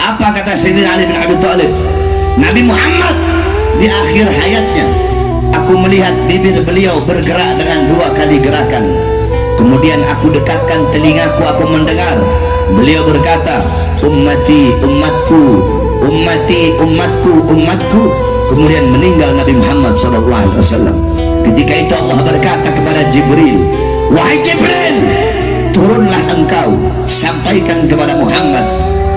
Apa kata Sayyidina Ali bin Abi Thalib? Nabi Muhammad di akhir hayatnya, aku melihat bibir beliau bergerak dengan 2 kali gerakan. Kemudian aku dekatkan telingaku, aku mendengar beliau berkata, ummati, umatku, ummati, umatku, umatku. Kemudian meninggal Nabi Muhammad SAW. Ketika itu Allah berkata kepada Jibril, wahai Jibril, turunlah engkau, sampaikan kepada Muhammad,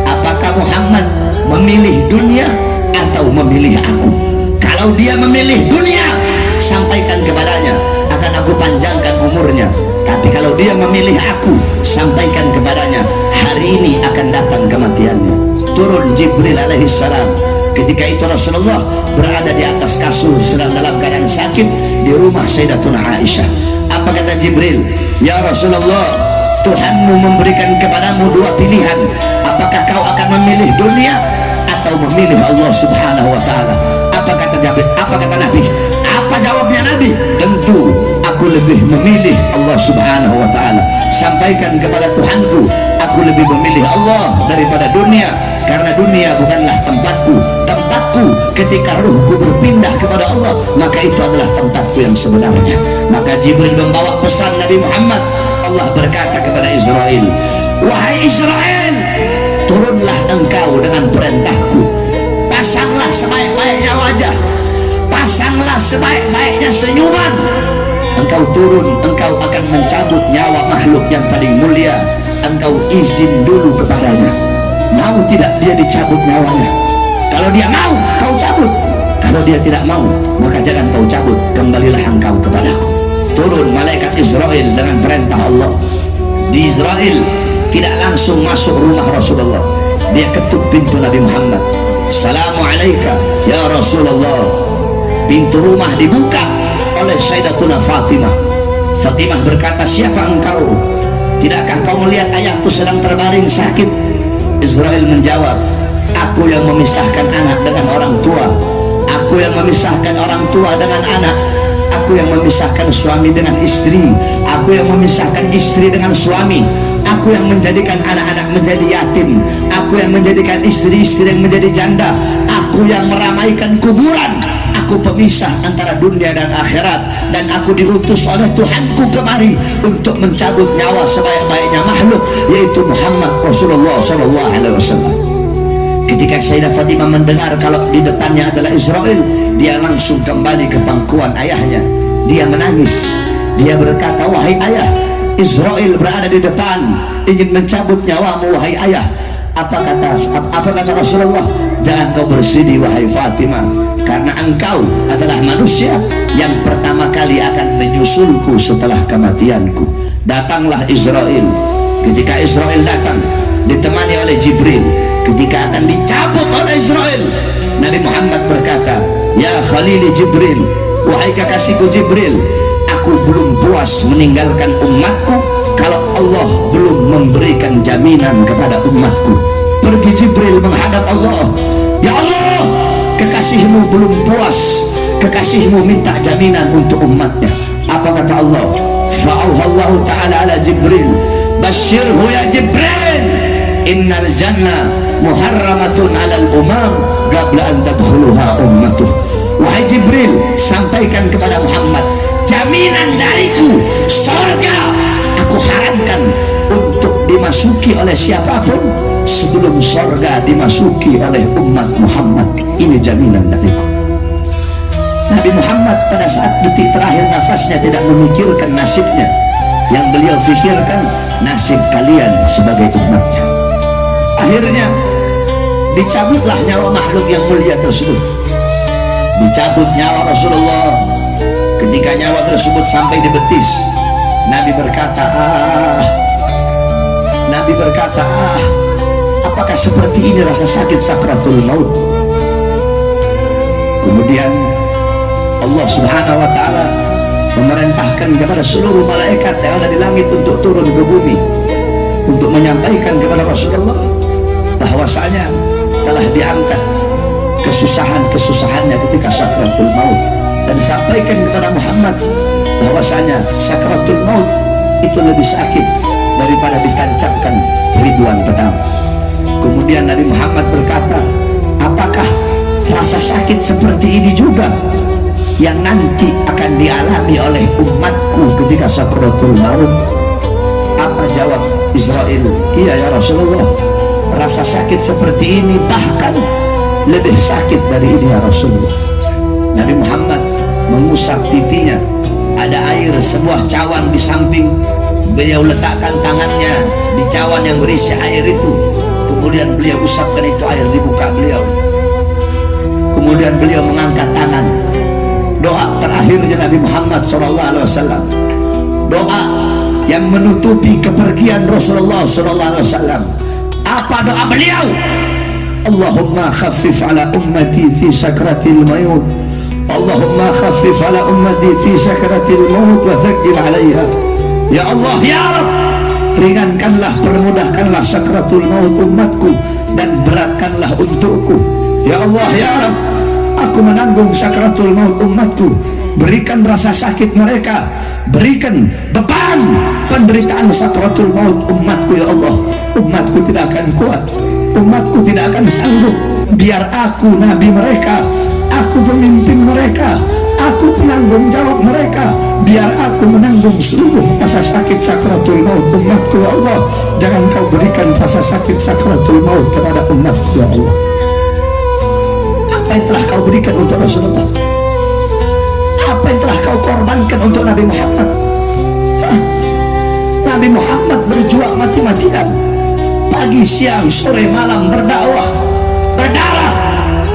apakah Muhammad memilih dunia atau memilih aku? Kalau dia memilih dunia, sampaikan kepadanya, akan aku panjangkan umurnya. Tapi kalau dia memilih aku, sampaikan kepadanya, hari ini akan datang kematiannya. Turun Jibril alaihissalam. Ketika itu Rasulullah berada di atas kasur sedang dalam keadaan sakit di rumah Sayyidatuna Aisyah. Apa kata Jibril? Ya Rasulullah, Tuhanmu memberikan kepadamu 2 pilihan. Apakah kau akan memilih dunia atau memilih Allah Subhanahu wa ta'ala? Apa kata Jibril? Apa kata Nabi? Apa jawabnya Nabi? Tentu aku lebih memilih Allah Subhanahu wa ta'ala. Sampaikan kepada Tuhanku, aku lebih memilih Allah daripada dunia, karena dunia bukanlah tempatku. Tempatku ketika ruhku berpindah kepada Allah, maka itu adalah tempatku yang sebenarnya. Maka Jibril membawa pesan Nabi Muhammad. Allah berkata kepada Israel, wahai Israel, turunlah engkau dengan perintahku, pasanglah sebaik-baiknya wajah, pasanglah sebaik-baiknya senyuman. Engkau turun, engkau akan mencabut nyawa makhluk yang paling mulia. Engkau izin dulu kepadanya, mau tidak dia dicabut nyawanya? Kalau dia mau, kau cabut. Kalau dia tidak mau, maka jangan kau cabut, kembalilah engkau kepadaku. Turun malaikat Israel dengan perintah Allah. Di Israel tidak langsung masuk rumah Rasulullah, dia ketuk pintu Nabi Muhammad. Assalamualaikum ya Rasulullah. Pintu rumah dibuka oleh Sayyidatuna Fatimah. Fatimah berkata, siapa engkau? Tidakkah kau melihat ayahku sedang terbaring sakit? Israel menjawab, aku yang memisahkan anak dengan orang tua, aku yang memisahkan orang tua dengan anak, aku yang memisahkan suami dengan istri, aku yang memisahkan istri dengan suami, aku yang menjadikan anak-anak menjadi yatim, aku yang menjadikan istri-istri yang menjadi janda, aku yang meramaikan kuburan, aku pemisah antara dunia dan akhirat, dan aku diutus oleh Tuhanku kemari untuk mencabut nyawa sebaik-baiknya makhluk, yaitu Muhammad Rasulullah SAW. Ketika Sayyidah Fatimah mendengar kalau di depannya adalah Israel, dia langsung kembali ke pangkuan ayahnya. Dia menangis, dia berkata, wahai ayah, Israel berada di depan, ingin mencabut nyawamu wahai ayah. Apa kata Rasulullah? Jangan kau bersedih wahai Fatimah, karena engkau adalah manusia yang pertama kali akan menyusulku setelah kematianku. Datanglah Israel. Ketika Israel datang ditemani oleh Jibril, ketika akan dicabut oleh Israel, Nabi Muhammad berkata, ya Khalili Jibril, wahai kekasihku Jibril, aku belum puas meninggalkan umatku kalau Allah belum memberikan jaminan kepada umatku. Pergi Jibril menghadap Allah, ya Allah, kekasihmu belum puas, kekasihmu minta jaminan untuk umatnya. Apa kata Allah? Fa'auhallahu ta'ala ala Jibril, basyirhu ya Jibril, innal jannah muharramatun alal umam qabla an tadkhuluha ummatuh. Wahai Jibril, sampaikan kepada Muhammad, jaminan dariku, surga aku haramkan untuk dimasuki oleh siapapun sebelum surga dimasuki oleh umat Muhammad. Ini jaminan dariku. Nabi Muhammad pada saat detik terakhir nafasnya tidak memikirkan nasibnya. Yang beliau fikirkan nasib kalian sebagai umatnya. Akhirnya dicabutlah nyawa makhluk yang mulia tersebut. Dicabut nyawa Rasulullah. Ketika nyawa tersebut sampai di betis, Nabi berkata, apakah seperti ini rasa sakit sakratul maut? Kemudian Allah Subhanahu wa ta'ala memerintahkan kepada seluruh malaikat yang ada di langit untuk turun ke bumi, untuk menyampaikan kepada Rasulullah bahwasanya telah diangkat kesusahan-kesusahannya ketika sakratul maut, dan sampaikan kepada Muhammad bahwasanya sakratul maut itu lebih sakit daripada ditancapkan ribuan pedang. Kemudian Kemudian Nabi Muhammad berkata, apakah rasa sakit seperti ini juga yang nanti akan dialami oleh umatku ketika sakratul maut? Apa jawab Israel? Iya ya Rasulullah, rasa sakit seperti ini, bahkan lebih sakit dari ini ya Rasulullah. Nabi Muhammad mengusap pipinya, ada air sebuah cawan di samping, beliau letakkan tangannya di cawan yang berisi air itu, kemudian beliau usapkan itu air di muka beliau. Kemudian beliau mengangkat tangan, doa terakhirnya Nabi Muhammad SAW, doa yang menutupi kepergian Rasulullah SAW. Apa doa beliau? Allahumma khaffif ala ummati fi sakratil maut, Allahumma khaffif ala ummati fi sakratil maut wa thaqqil alaiha. Ya Allah, ya Rabb, ringankanlah, permudahkanlah sakratul maut umatku dan beratkanlah untukku. Ya Allah, ya Rabb, aku menanggung sakratul maut umatku, berikan rasa sakit mereka, berikan beban penderitaan sakratul maut umatku. Ya Allah, umatku tidak akan kuat, umatku tidak akan sanggup. Biar aku nabi mereka, aku pemimpin mereka, aku penanggung jawab mereka, biar aku menanggung seluruh rasa sakit sakratul maut umatku. Ya Allah, jangan kau berikan rasa sakit sakratul maut kepada umatku. Ya Allah, apa yang telah kau berikan untuk Rasulullah? Apa yang telah kau korbankan untuk Nabi Muhammad? Nabi Muhammad berjuang mati-matian, pagi, siang, sore, malam, berdakwah, berdarah.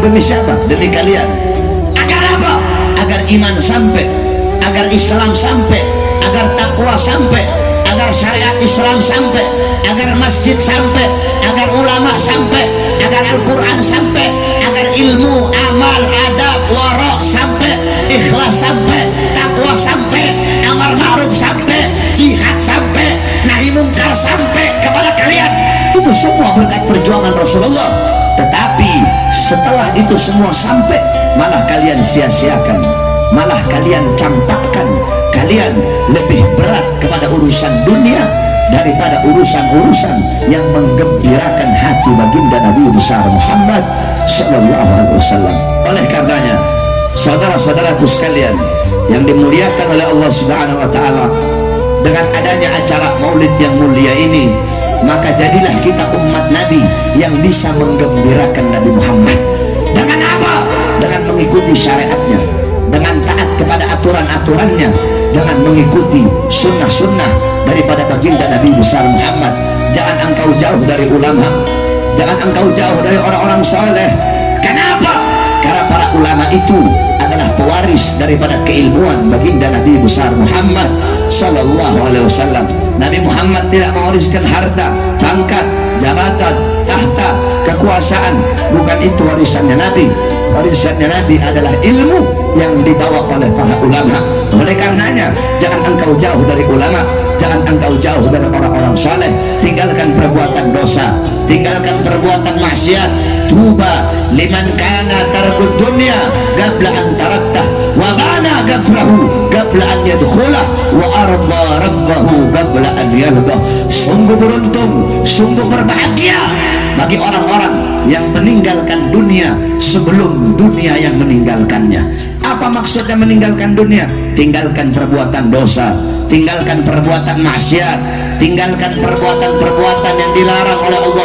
Demi siapa? Demi kalian. Agar apa? Agar iman sampai, agar Islam sampai, agar takwa sampai, agar syariat Islam sampai, agar masjid sampai, agar ulama sampai, agar Al-Quran sampai, agar ilmu, amal, adab, warok sampai, ikhlas sampai, takwa sampai, amar ma'ruf sampai, jihad sampai, nahi mungkar sampai kepada kalian. Itu semua berkat perjuangan Rasulullah. Tetapi setelah itu semua sampai, malah kalian sia-siakan, malah kalian campakkan, kalian lebih berat kepada urusan dunia daripada urusan-urusan yang menggembirakan hati baginda Nabi besar Muhammad sallallahu alaihi wasallam. Oleh karenanya, saudara-saudaraku sekalian yang dimuliakan oleh Allah Subhanahu wa taala, dengan adanya acara Maulid yang mulia ini, maka jadilah kita umat Nabi yang bisa menggembirakan Nabi Muhammad. Dengan apa? Dengan mengikuti syariatnya, dengan taat kepada aturan-aturannya, dengan mengikuti sunnah-sunnah daripada baginda Nabi besar Muhammad. Jangan engkau jauh dari ulama, jangan engkau jauh dari orang-orang soleh. Kenapa? Karena para ulama itu adalah pewaris daripada keilmuan baginda Nabi besar Muhammad sallallahu alaihi wasallam. Nabi Muhammad tidak mewariskan harta, pangkat, jabatan, tahta, kekuasaan. Bukan itu warisannya Nabi. Warisannya Nabi adalah ilmu yang dibawa oleh para ulama. Oleh karenanya, jangan engkau jauh dari ulama, jangan engkau jauh dari orang-orang saleh. Tinggalkan perbuatan dosa, tinggalkan perbuatan maksiat. Tuba liman kana tarkud dunya qabla an taraktah wa bana qabrahu qabla an yadkhulah wa arda rabbahu qabla an yalqah. Sungguh beruntung, sungguh berbahagia bagi orang-orang yang meninggalkan dunia sebelum dunia yang meninggalkannya. Apa maksudnya meninggalkan dunia? Tinggalkan perbuatan dosa, tinggalkan perbuatan maksiat, tinggalkan perbuatan-perbuatan yang dilarang oleh Allah